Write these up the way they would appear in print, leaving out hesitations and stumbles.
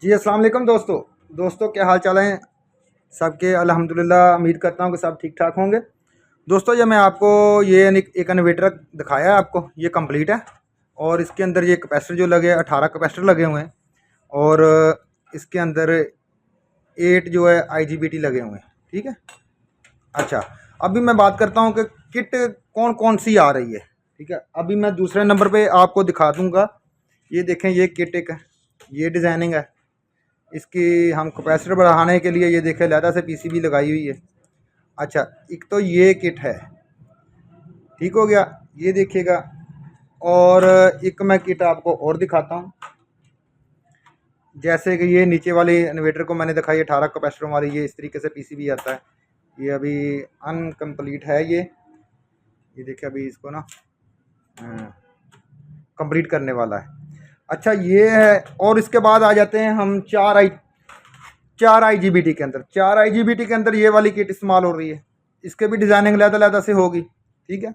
जी अस्सलाम वालेकुम दोस्तों क्या हाल चाल हैं सबके। अल्हम्दुलिल्लाह, उम्मीद करता हूँ कि सब ठीक ठाक होंगे। दोस्तों ये मैं आपको ये एक इन्वर्टर दिखाया है आपको, ये कंप्लीट है। और इसके अंदर ये कैपेसिटर जो लगे 18 कैपेसिटर लगे हुए हैं। और इसके अंदर 8 जो है IGBT लगे हुए हैं। ठीक है। अच्छा, अभी मैं बात करता हूँ कि किट कौन कौन सी आ रही है। ठीक है, अभी मैं दूसरे नंबर पे आपको दिखा दूँगा। ये देखें, ये किट एक है, ये डिज़ाइनिंग है इसकी। हम कैपेसिटर बढ़ाने के लिए ये देखें लहदा से PCB लगाई हुई है। अच्छा, एक तो ये किट है, ठीक हो गया, ये देखिएगा। और एक मैं किट आपको और दिखाता हूँ। जैसे कि ये नीचे वाली इन्वर्टर को मैंने दिखाई 18 कैपेसिटरों वाली, ये इस तरीके से PCB आता है। ये अभी अनकम्प्लीट है। ये देखिए, अभी इसको ना कंप्लीट करने वाला है। अच्छा, ये है। और इसके बाद आ जाते हैं हम 4 IGBT के अंदर। 4 IGBT के अंदर ये वाली किट इस्तेमाल हो रही है। इसके भी डिज़ाइनिंग लहदा से होगी। ठीक है।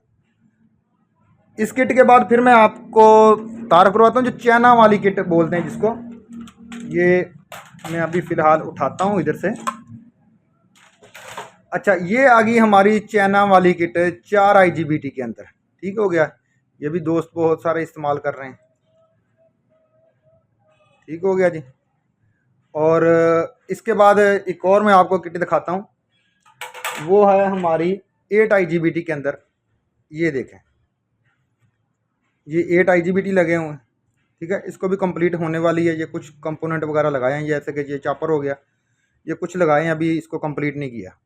इस किट के बाद फिर मैं आपको तार करवाता हूँ जो चाइना वाली किट बोलते हैं जिसको। ये मैं अभी फ़िलहाल उठाता हूँ इधर से। अच्छा, ये आ गई हमारी चाइना वाली किट 4 IGBT के अंदर। ठीक हो गया। ये भी दोस्त बहुत सारे इस्तेमाल कर रहे हैं। ठीक हो गया जी। और इसके बाद एक और मैं आपको किट दिखाता हूँ, वो है हमारी 8 IGBT के अंदर। ये देखें, ये 8 IGBT लगे हुए हैं। ठीक है, इसको भी कंप्लीट होने वाली है। ये कुछ कंपोनेंट वगैरह लगाए हैं, जैसे कि ये चापर हो गया, ये कुछ लगाए हैं, अभी इसको कंप्लीट नहीं किया।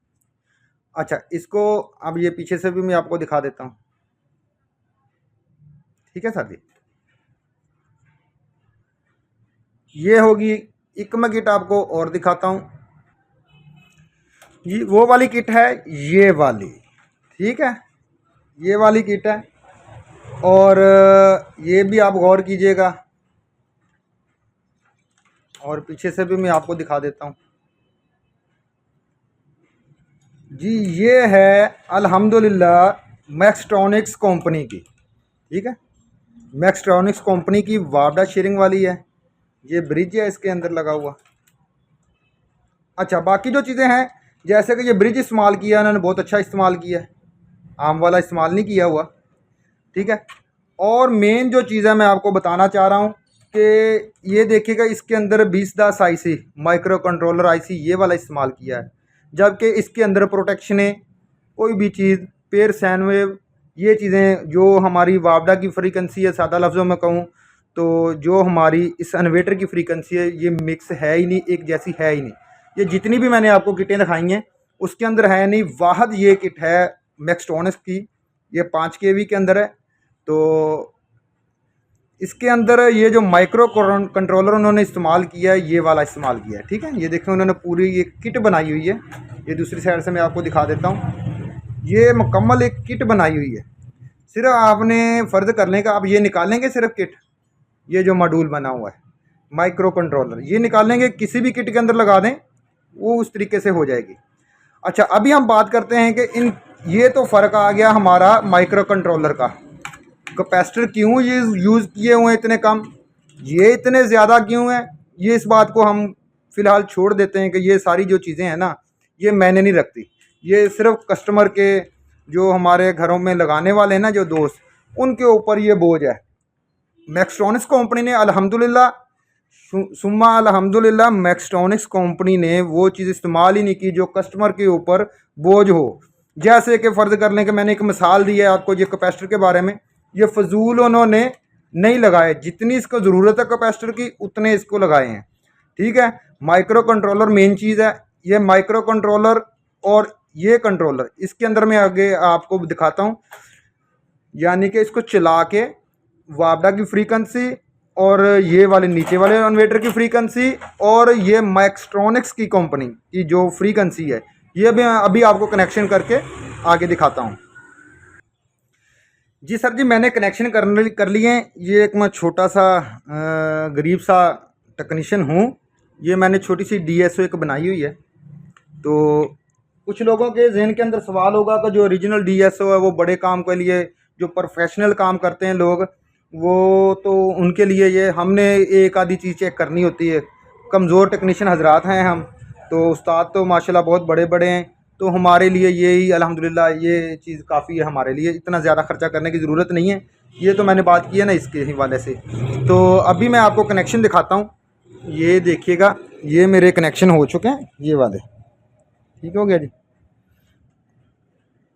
अच्छा, इसको अब ये पीछे से भी मैं आपको दिखा देता हूँ। ठीक है सर जी, ये होगी। एक मैं किट आपको और दिखाता हूँ। ये वो वाली किट है, ये वाली। ठीक है, ये वाली किट है। और ये भी आप गौर कीजिएगा। और पीछे से भी मैं आपको दिखा देता हूँ जी। ये है अल्हम्दुलिल्लाह मैक्सट्रॉनिक्स कंपनी की। ठीक है, मैक्सट्रॉनिक्स कंपनी की वापडा शेयरिंग वाली है। ये ब्रिज है इसके अंदर लगा हुआ। अच्छा, बाकी जो चीज़ें हैं, जैसे कि ये ब्रिज इस्तेमाल किया उन्होंने, बहुत अच्छा इस्तेमाल किया है, आम वाला इस्तेमाल नहीं किया हुआ। ठीक है। और मेन जो चीज़ है मैं आपको बताना चाह रहा हूँ कि ये देखिएगा, इसके अंदर 2010 IC माइक्रो कंट्रोलर IC ये वाला इस्तेमाल किया है। जबकि इसके अंदर प्रोटेक्शन है, कोई भी चीज़, पेयर सैन वेव, ये चीज़ें जो हमारी वापडा की फ्रीक्वेंसी है, सादा लफ्ज़ों में कहूँ तो जो हमारी इस इन्वर्टर की फ्रीक्वेंसी है, ये मिक्स है ही नहीं, एक जैसी है ही नहीं। ये जितनी भी मैंने आपको किटें दिखाई हैं उसके अंदर है नहीं। वाहद ये किट है मैक्सट्रॉनिक्स की, ये 5 kV के अंदर है। तो इसके अंदर ये जो माइक्रो कंट्रोलर उन्होंने इस्तेमाल किया है, ये वाला इस्तेमाल किया है। ठीक है, ये देखें, उन्होंने पूरी ये किट बनाई हुई है। ये दूसरी साइड से मैं आपको दिखा देता हूँ। ये मुकम्मल एक किट बनाई हुई है। सिर्फ आपने फ़र्ज़ कर लें कि आप ये निकालेंगे सिर्फ किट, ये जो मॉड्यूल बना हुआ है माइक्रो कंट्रोलर, ये निकालेंगे, किसी भी किट के अंदर लगा दें, वो उस तरीके से हो जाएगी। अच्छा, अभी हम बात करते हैं कि ये तो फ़र्क आ गया हमारा माइक्रो कंट्रोलर का। कैपेसिटर क्यों ये यूज़ किए हुए हैं इतने कम, ये इतने ज़्यादा क्यों हैं, ये इस बात को हम फ़िलहाल छोड़ देते हैं कि ये सारी जो चीज़ें हैं ना, ये मैंने नहीं रखती। ये सिर्फ कस्टमर के, जो हमारे घरों में लगाने वाले हैं ना जो दोस्त, उनके ऊपर ये बोझ है। मैक्सट्रॉनिक्स कंपनी ने अल्हम्दुलिल्लाह सुम्मा अल्हम्दुलिल्लाह, मैक्सट्रॉनिक्स कंपनी ने वो चीज़ इस्तेमाल ही नहीं की जो कस्टमर के ऊपर बोझ हो। जैसे कि फ़र्ज़ कर लें कि मैंने एक मिसाल दी है आपको ये कैपेसिटर के बारे में, ये फजूल उन्होंने नहीं लगाए, जितनी इसको ज़रूरत है कैपेसिटर की उतने इसको लगाए हैं। ठीक है, माइक्रो कंट्रोलर मेन चीज़ है। ये माइक्रो कंट्रोलर और ये कंट्रोलर, इसके अंदर मैं आगे आपको दिखाता हूँ। यानी कि इसको चला के वापडा की फ्रीक्वेंसी और ये वाले नीचे वाले इन्वर्टर की फ्रीक्वेंसी और ये मैक्सट्रॉनिक्स की कंपनी की जो फ्रीक्वेंसी है, ये भी अभी आपको कनेक्शन करके आगे दिखाता हूँ। जी सर जी, मैंने कनेक्शन कर लिए हैं। ये एक मैं छोटा सा गरीब सा टेक्नीशियन हूँ। ये मैंने छोटी सी DSO एक बनाई हुई है। तो कुछ लोगों के जहन के अंदर सवाल होगा कि जो ओरिजिनल DSO है वो बड़े काम के लिए, जो प्रोफेशनल काम करते हैं लोग, वो तो उनके लिए ये हमने एक आधी चीज़ चेक करनी होती है। कमज़ोर टेक्नीशियन हजरात हैं हम, तो उस्ताद तो माशाल्लाह बहुत बड़े बड़े हैं, तो हमारे लिए ये ही अल्हम्दुलिल्लाह ये चीज़ काफ़ी है हमारे लिए, इतना ज़्यादा ख़र्चा करने की ज़रूरत नहीं है। ये तो मैंने बात की है ना इसके हवाले से। तो अभी मैं आपको कनेक्शन दिखाता हूँ, ये देखिएगा, ये मेरे कनेक्शन हो चुके हैं ये वाले, ठीक हो गया जी।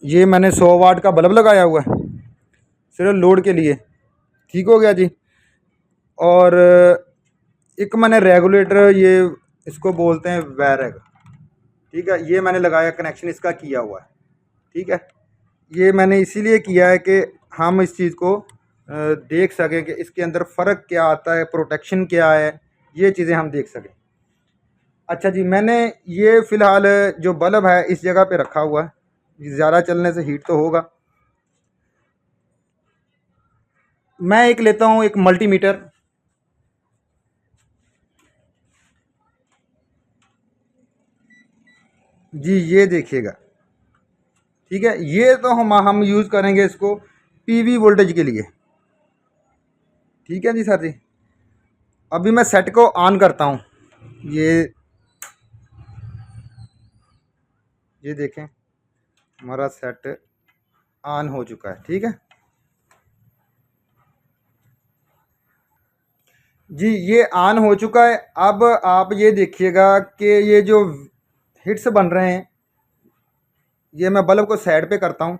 ये मैंने 100 वाट का बल्ब लगाया हुआ है सिर्फ लोड के लिए, ठीक हो गया जी। और एक मैंने रेगुलेटर, ये इसको बोलते हैं वैरग, ठीक है, ये मैंने लगाया, कनेक्शन इसका किया हुआ है, ठीक है। ये मैंने इसीलिए किया है कि हम इस चीज़ को देख सकें कि इसके अंदर फ़र्क क्या आता है, प्रोटेक्शन क्या है, ये चीज़ें हम देख सकें। अच्छा जी, मैंने ये फ़िलहाल जो बल्ब है इस जगह पे रखा हुआ है, ज़्यादा चलने से हीट तो होगा। मैं एक लेता हूँ एक मल्टीमीटर, जी ये देखिएगा, ठीक है। ये तो हम यूज़ करेंगे इसको पीवी वोल्टेज के लिए, ठीक है जी सर जी। अभी मैं सेट को ऑन करता हूँ, ये देखें हमारा सेट ऑन हो चुका है, ठीक है जी, ये ऑन हो चुका है। अब आप ये देखिएगा कि ये जो हिट्स बन रहे हैं, ये मैं बल्ब को साइड पे करता हूँ,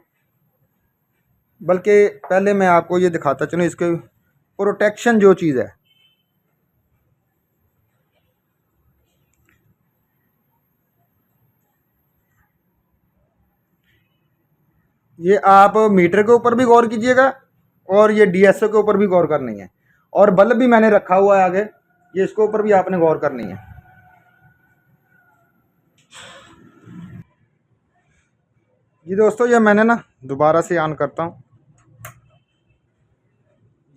बल्कि पहले मैं आपको ये दिखाता चलूँ इसके प्रोटेक्शन जो चीज़ है। ये आप मीटर के ऊपर भी गौर कीजिएगा और ये डीएसओ के ऊपर भी गौर करनी है, और बल्ब भी मैंने रखा हुआ है आगे, ये इसके ऊपर भी आपने गौर करनी है। जी दोस्तों, ये मैंने ना दोबारा से ऑन करता हूँ,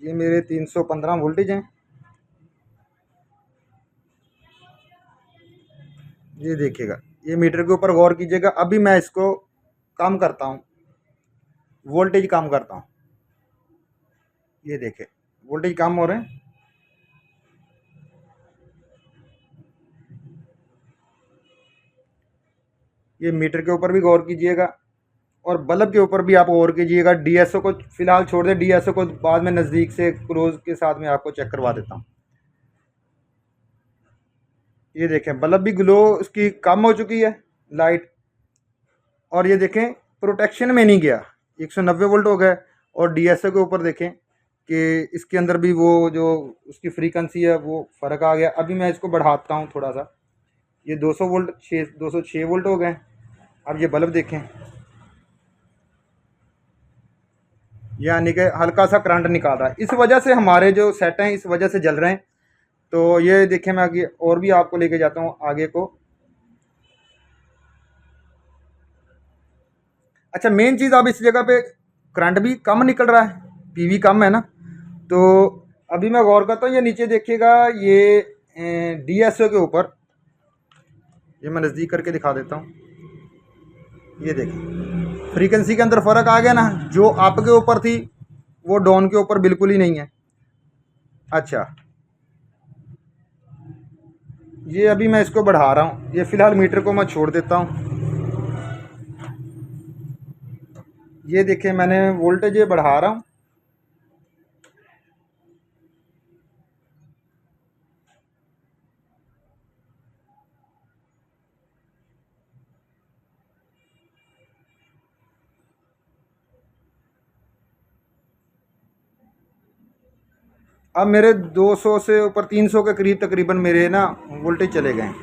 ये मेरे 315 वोल्टेज हैं, ये देखिएगा, ये मीटर के ऊपर गौर कीजिएगा। अभी मैं इसको कम करता हूँ, वोल्टेज कम करता हूँ, ये देखें वोल्टेज कम हो रहे हैं। ये मीटर के ऊपर भी गौर कीजिएगा और बल्ब के ऊपर भी आप गौर कीजिएगा। डीएसओ को फ़िलहाल छोड़ दें, डीएसओ को बाद में नज़दीक से क्लोज के साथ में आपको चेक करवा देता हूँ। ये देखें बल्ब भी ग्लो उसकी कम हो चुकी है लाइट, और ये देखें प्रोटेक्शन में नहीं गया, 190 वोल्ट हो गया। और डीएसओ के ऊपर देखें कि इसके अंदर भी वो जो उसकी फ्रीक्वेंसी है वो फ़र्क आ गया। अभी मैं इसको बढ़ाता हूँ थोड़ा सा, ये 200 वोल्ट 206 वोल्ट हो गए। अब ये बल्ब देखें, यानी कि हल्का सा करंट निकाल रहा है, इस वजह से हमारे जो सेट हैं इस वजह से जल रहे हैं। तो ये देखें, मैं आगे और भी आपको लेके जाता हूँ आगे को। अच्छा, मेन चीज़, अब इस जगह पे करंट भी कम निकल रहा है, पीवी कम है ना। तो अभी मैं गौर करता हूँ, ये नीचे देखिएगा, ये डीएसओ के ऊपर, ये मैं नज़दीक करके दिखा देता हूँ, ये देखिए फ्रीक्वेंसी के अंदर फ़र्क आ गया ना, जो अप के ऊपर थी वो डाउन के ऊपर बिल्कुल ही नहीं है। अच्छा, ये अभी मैं इसको बढ़ा रहा हूँ, ये फ़िलहाल मीटर को मैं छोड़ देता हूँ। ये देखिए मैंने वोल्टेज ये बढ़ा रहा हूँ, अब मेरे 200 से ऊपर 300 के करीब तकरीबन मेरे ना वोल्टेज चले गए हैं।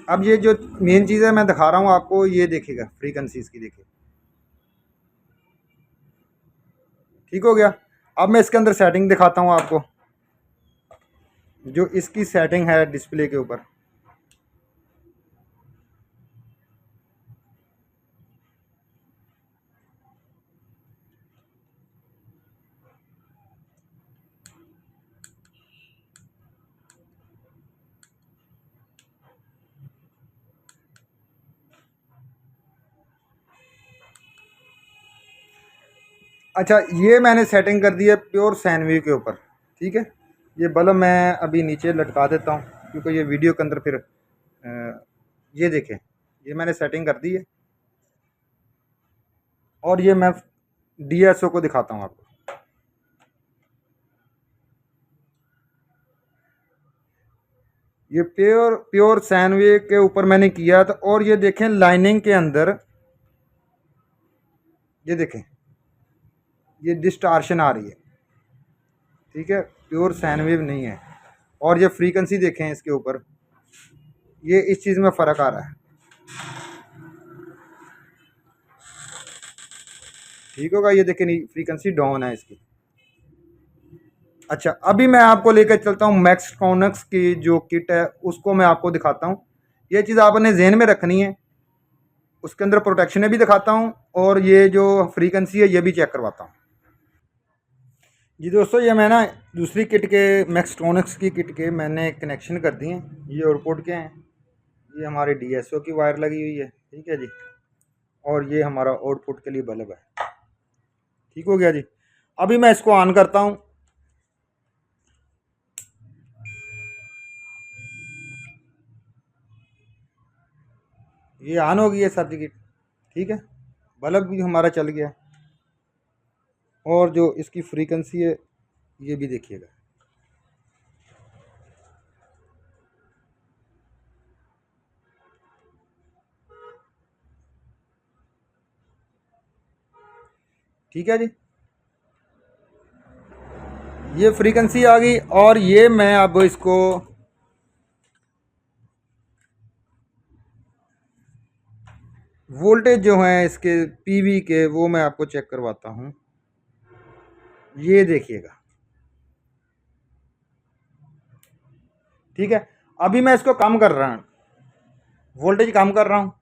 अब ये जो मेन चीज़ है मैं दिखा रहा हूँ आपको, ये देखिएगा फ्रीक्वेंसी इसकी देखिए, ठीक हो गया। अब मैं इसके अंदर सेटिंग दिखाता हूँ आपको, जो इसकी सेटिंग है डिस्प्ले के ऊपर। अच्छा, ये मैंने सेटिंग कर दी है प्योर सैनवी के ऊपर, ठीक है। ये बल्ब मैं अभी नीचे लटका देता हूँ, क्योंकि ये वीडियो के अंदर फिर ये देखें, ये मैंने सेटिंग कर दी है और ये मैं DSO को दिखाता हूँ आपको। ये प्योर प्योर सैनवे के ऊपर मैंने किया था और ये देखें लाइनिंग के अंदर, ये देखें ये डिस्टार्शन आ रही है, ठीक है, प्योर सैनवेव नहीं है। और ये फ्रीक्वेंसी देखें इसके ऊपर, ये इस चीज़ में फ़र्क आ रहा है, ठीक होगा। ये देखें फ्रीक्वेंसी डाउन है इसकी। अच्छा, अभी मैं आपको लेकर चलता हूँ मैक्सट्रॉनिक्स की जो किट है उसको मैं आपको दिखाता हूँ। ये चीज़ आपने जहन में रखनी है। उसके अंदर प्रोटेक्शन भी दिखाता हूँ और ये जो फ्रीक्वेंसी है ये भी चेक करवाता हूँ। जी दोस्तों, ये मैं ना दूसरी किट के मैक्सट्रॉनिक्स की किट के मैंने कनेक्शन कर दिए हैं। ये आउटपुट के हैं, ये हमारे DSO की वायर लगी हुई है, ठीक है जी, और ये हमारा आउटपुट के लिए बल्ब है, ठीक हो गया जी। अभी मैं इसको ऑन करता हूँ। ये ऑन हो गई है सर्किट, ठीक है, बल्ब भी हमारा चल गया। और जो इसकी फ्रीक्वेंसी है ये भी देखिएगा, ठीक है जी, ये फ्रीक्वेंसी आ गई। और ये मैं अब इसको वोल्टेज जो है इसके PV के वो मैं आपको चेक करवाता हूँ। ये देखिएगा, ठीक है। अभी मैं इसको कम कर रहा हूँ, वोल्टेज कम कर रहा हूँ।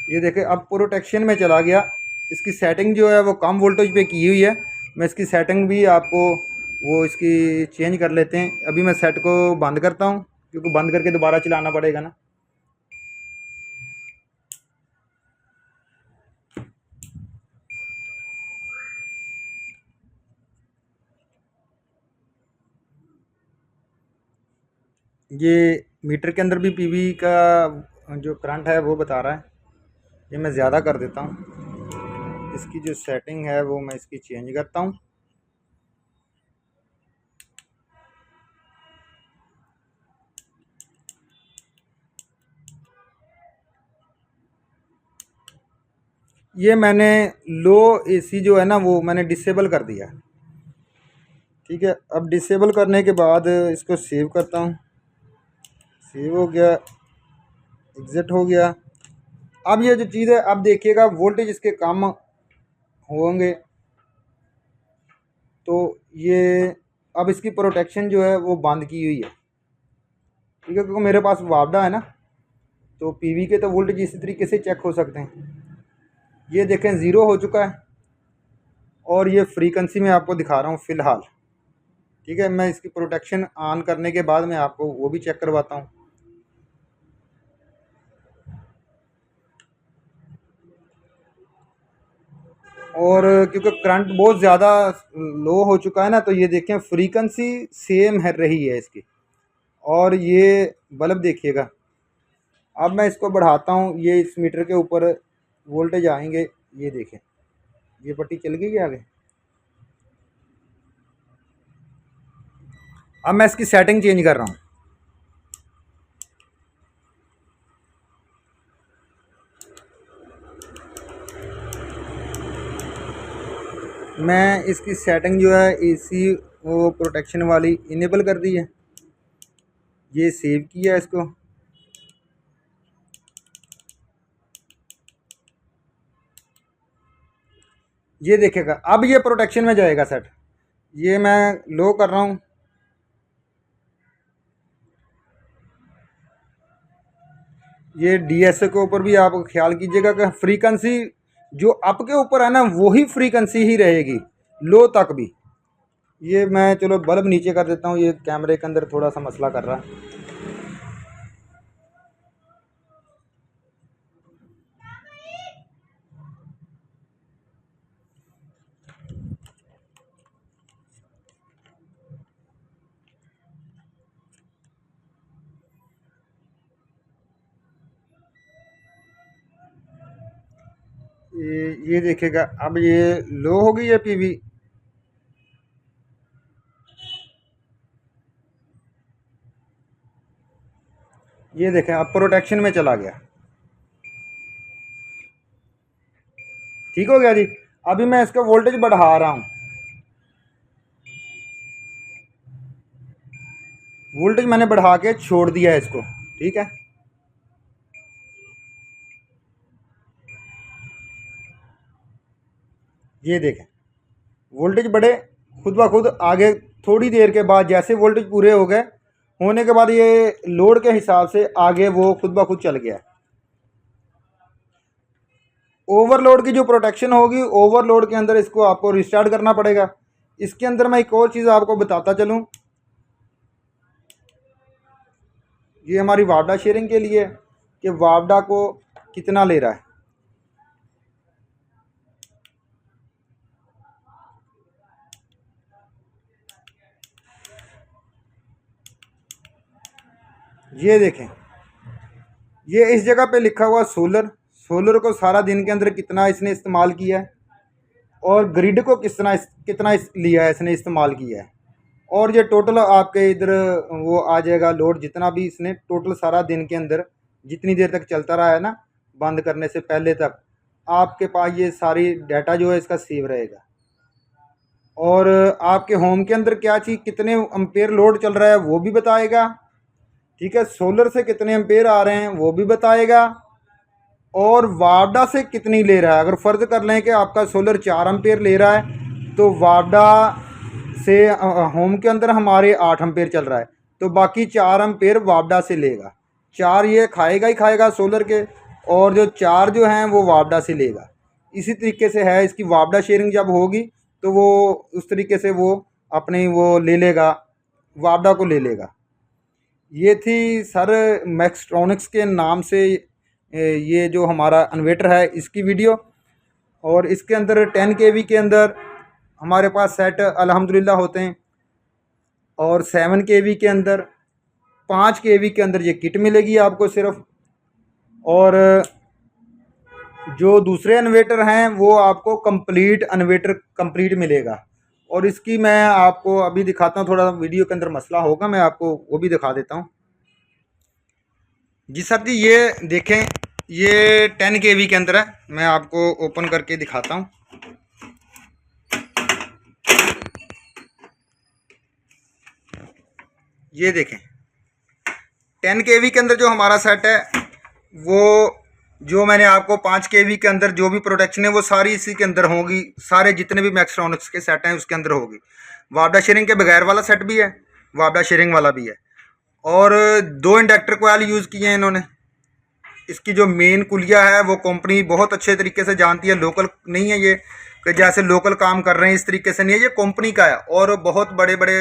ये देखे अब प्रोटेक्शन में चला गया। इसकी सेटिंग जो है वो कम वोल्टेज पे की हुई है। मैं इसकी सेटिंग भी आपको वो इसकी चेंज कर लेते हैं। अभी मैं सेट को बंद करता हूँ क्योंकि बंद करके दोबारा चलाना पड़ेगा ना। ये मीटर के अंदर भी PV का जो करंट है वो बता रहा है। ये मैं ज़्यादा कर देता हूँ। इसकी जो सेटिंग है वो मैं इसकी चेंज करता हूँ। ये मैंने लो AC जो है ना वो मैंने डिसेबल कर दिया, ठीक है। अब डिसेबल करने के बाद इसको सेव करता हूँ। सेव हो गया, एग्जिट हो गया। अब ये जो चीज़ है, अब देखिएगा वोल्टेज इसके कम होंगे तो ये अब इसकी प्रोटेक्शन जो है वो बंद की हुई है, ठीक है, क्योंकि मेरे पास वापडा है ना, तो PV के तो वोल्टेज इसी तरीके से चेक हो सकते हैं। ये देखें 0 हो चुका है और ये फ्रीक्वेंसी में आपको दिखा रहा हूँ फ़िलहाल, ठीक है। मैं इसकी प्रोटेक्शन ऑन करने के बाद मैं आपको वो भी चेक करवाता हूँ। और क्योंकि करंट बहुत ज़्यादा लो हो चुका है ना, तो ये देखें फ्रीक्वेंसी सेम है रही है इसकी। और ये बल्ब देखिएगा, अब मैं इसको बढ़ाता हूँ, ये इस मीटर के ऊपर वोल्टेज आएंगे। ये देखें ये पट्टी चल गई है आगे। अब मैं इसकी सेटिंग चेंज कर रहा हूँ। मैं इसकी सेटिंग जो है AC वो प्रोटेक्शन वाली इनेबल कर दी है। ये सेव किया इसको। ये देखेगा अब ये प्रोटेक्शन में जाएगा सेट। ये मैं लो कर रहा हूँ। ये DSO के ऊपर भी आप ख्याल कीजिएगा कि फ्रीक्वेंसी जो अप के ऊपर है ना वही फ्रीक्वेंसी ही रहेगी लो तक भी। ये मैं चलो बल्ब नीचे कर देता हूँ, ये कैमरे के अंदर थोड़ा सा मसला कर रहा है। ये देखेगा। अब ये लो हो गई है पीवी। ये देखें अब प्रोटेक्शन में चला गया। ठीक हो गया जी। अभी मैं इसका वोल्टेज बढ़ा रहा हूँ। वोल्टेज मैंने बढ़ा के छोड़ दिया है इसको। ठीक है, ये देखें वोल्टेज बढ़े खुद ब खुद आगे। थोड़ी देर के बाद जैसे वोल्टेज पूरे हो गए होने के बाद ये लोड के हिसाब से आगे वो खुद ब खुद चल गया। ओवरलोड की जो प्रोटेक्शन होगी, ओवरलोड के अंदर इसको आपको रिस्टार्ट करना पड़ेगा। इसके अंदर मैं एक और चीज़ आपको बताता चलूँ। ये हमारी वापडा शेयरिंग के लिए कि वापडा को कितना ले रहा है। ये देखें, ये इस जगह पे लिखा हुआ सोलर। सोलर को सारा दिन के अंदर कितना इसने इस्तेमाल किया है और ग्रिड को कितना लिया है इसने इस्तेमाल किया है। और ये टोटल आपके इधर वो आ जाएगा लोड, जितना भी इसने टोटल सारा दिन के अंदर जितनी देर तक चलता रहा है ना बंद करने से पहले तक, आपके पास ये सारी डाटा जो है इसका सेव रहेगा। और आपके होम के अंदर क्या चीज़ कितने एम्पेयर लोड चल रहा है वो भी बताएगा। ठीक है, सोलर से कितने एम्पेयर आ रहे हैं वो भी बताएगा। और वापडा से कितनी ले रहा है। अगर फ़र्ज़ कर लें कि आपका सोलर 4 एम्पेयर ले रहा है तो वापडा से होम के अंदर हमारे 8 एम्पेयर चल रहा है, तो बाकी 4 एम्पेयर वापडा से लेगा। 4 ये खाएगा ही खाएगा सोलर के, और जो 4 जो हैं वो वापडा से लेगा। इसी तरीके से है इसकी वापडा शेयरिंग जब होगी तो वो उस तरीके से वो अपनी वो ले लेगा, वापडा को ले लेगा। ये थी सर मैक्सट्रॉनिक्स के नाम से ये जो हमारा इन्वर्टर है इसकी वीडियो। और इसके अंदर 10 kV के अंदर हमारे पास सेट अल्हम्दुलिल्लाह होते हैं, और 7 kV के अंदर, 5 kV के अंदर ये किट मिलेगी आपको सिर्फ। और जो दूसरे इन्वर्टर हैं वो आपको कंप्लीट इन्वर्टर कंप्लीट मिलेगा। और इसकी मैं आपको अभी दिखाता हूँ, थोड़ा वीडियो के अंदर मसला होगा, मैं आपको वो भी दिखा देता हूँ। जी सर जी, ये देखें ये 10 kV के अंदर है। मैं आपको ओपन करके दिखाता हूँ। ये देखें 10 kV के अंदर जो हमारा सेट है वो, जो मैंने आपको 5 kV के अंदर जो भी प्रोटेक्शन है वो सारी इसी के अंदर होगी। सारे जितने भी मैक्सट्रॉनिक्स के सेट हैं उसके अंदर होगी। वापडा शेयरिंग के बगैर वाला सेट भी है, वापडा शेयरिंग वाला भी है। और 2 इंडक्टर कोयल यूज़ किए हैं इन्होंने। इसकी जो मेन कुलिया है वो कंपनी बहुत अच्छे तरीके से जानती है, लोकल नहीं है ये कि जैसे लोकल काम कर रहे हैं इस तरीके से नहीं है, ये कंपनी का है। और बहुत बड़े बड़े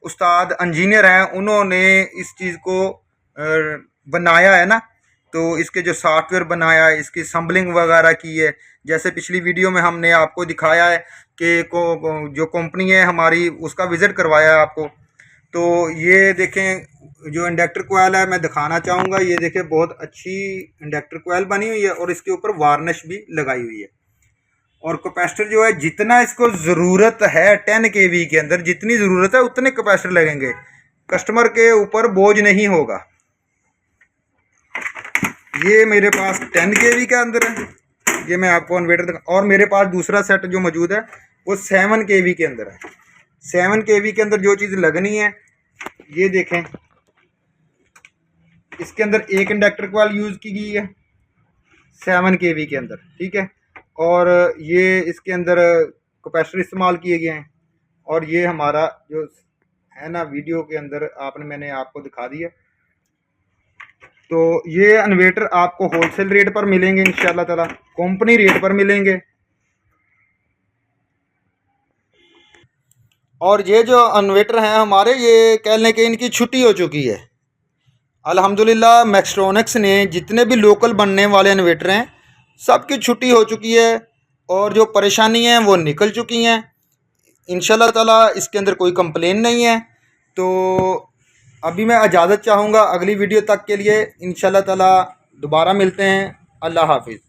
उस्ताद इंजीनियर हैं, उन्होंने इस चीज़ को बनाया है ना। तो इसके जो सॉफ्टवेयर बनाया है, इसकी संबलिंग वगैरह की है, जैसे पिछली वीडियो में हमने आपको दिखाया है कि जो कंपनी है हमारी उसका विज़िट करवाया है आपको। तो ये देखें जो इंडक्टर कोयल है मैं दिखाना चाहूँगा। ये देखें बहुत अच्छी इंडक्टर कोयल बनी हुई है और इसके ऊपर वार्निश भी लगाई हुई है। और कैपेसिटर जो है जितना इसको ज़रूरत है 10 kV के अंदर जितनी ज़रूरत है उतने कैपेसिटर लगेंगे, कस्टमर के ऊपर बोझ नहीं होगा। ये मेरे पास 10 kV के अंदर है, ये मैं आपको इन्वर्टर। और मेरे पास दूसरा सेट जो मौजूद है वो 7 kV के अंदर है। 7 kV के अंदर जो चीज़ लगनी है ये देखें, इसके अंदर एक इंडक्टर कोयल यूज़ की गई है 7 kV के अंदर। ठीक है, और ये इसके अंदर कैपेसिटर इस्तेमाल किए गए हैं। और ये हमारा जो है ना वीडियो के अंदर मैंने आपको दिखा दिया। तो ये इन्वर्टर आपको होलसेल रेट पर मिलेंगे इंशाल्लाह ताला, कंपनी रेट पर मिलेंगे। और ये जो इन्वर्टर हैं हमारे, ये कह लें कि इनकी छुट्टी हो चुकी है अल्हम्दुलिल्लाह। मैक्सट्रॉनिक्स ने जितने भी लोकल बनने वाले इन्वर्टर हैं सबकी छुट्टी हो चुकी है, और जो परेशानी हैं वो निकल चुकी हैं इंशाल्लाह ताला। इसके अंदर कोई कंप्लेन नहीं है। तो अभी मैं इजाज़त चाहूँगा, अगली वीडियो तक के लिए इंशाल्लाह ताला दोबारा मिलते हैं। अल्लाह हाफिज़।